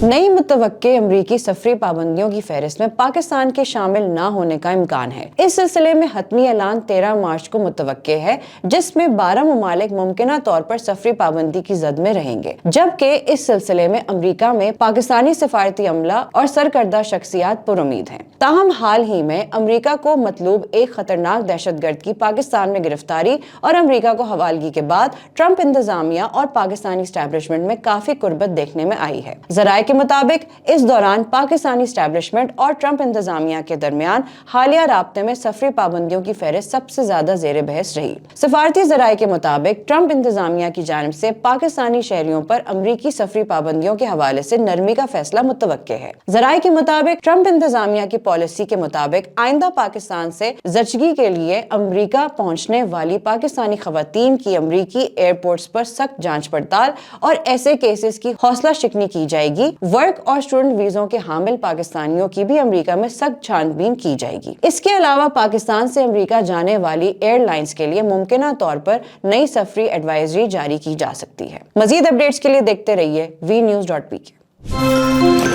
नई मुतवक्के अमरीकी सफरी पाबंदियों की फहरिस्त में पाकिस्तान के शामिल न होने का इम्कान है। इस सिलसिले में हतमी ऐलान 13 मार्च को मुतवक्के है, जिसमें 12 ममालिक मुमकिना तौर पर सफरी पाबंदी की जद में रहेंगे, जबकि इस सिलसिले में अमरीका में पाकिस्तानी सिफारती अमला और सरकर्दा शख्सियात पुरुमीद हैं। ताहम हाल ही में अमरीका को मतलूब एक खतरनाक दहशतगर्द की पाकिस्तान में गिरफ्तारी और अमरीका को हवालगी के बाद ट्रंप इंतजामिया और पाकिस्तानी एस्टैब्लिशमेंट में काफी कुर्बत देखने में आई है। ज़राए के मुताबिक इस दौरान पाकिस्तानी एस्टैब्लिशमेंट और ट्रंप इंतजामिया के दरमियान हालिया राब्ते में सफरी पाबंदियों की फहरिस्त सबसे ज्यादा जेर बहस रही। सिफारती ज़राए के मुताबिक ट्रंप इंतजामिया की जानिब से पाकिस्तानी शहरियों पर अमरीकी सफरी पाबंदियों के हवाले से नरमी का फैसला मुतवक्के है। ज़राए के मुताबिक ट्रंप इंतजामिया की पॉलिसी के मुताबिक आइंदा पाकिस्तान से जचगी के लिए अमरीका पहुंचने वाली पाकिस्तानी खवातीन की अमरीकी एयरपोर्ट्स पर सख्त जांच पड़ताल और ऐसे केसेस की हौसला शिकनी की जाएगी। वर्क और स्टूडेंट वीजों के हामिल पाकिस्तानियों की भी अमरीका में सख्त छानबीन की जाएगी। इसके अलावा पाकिस्तान से अमरीका जाने वाली एयरलाइंस के लिए मुमकिना तौर पर नई सफरी एडवाइजरी जारी की जा सकती है। मजीद अपडेट्स के लिए देखते रहिए vnews.pk।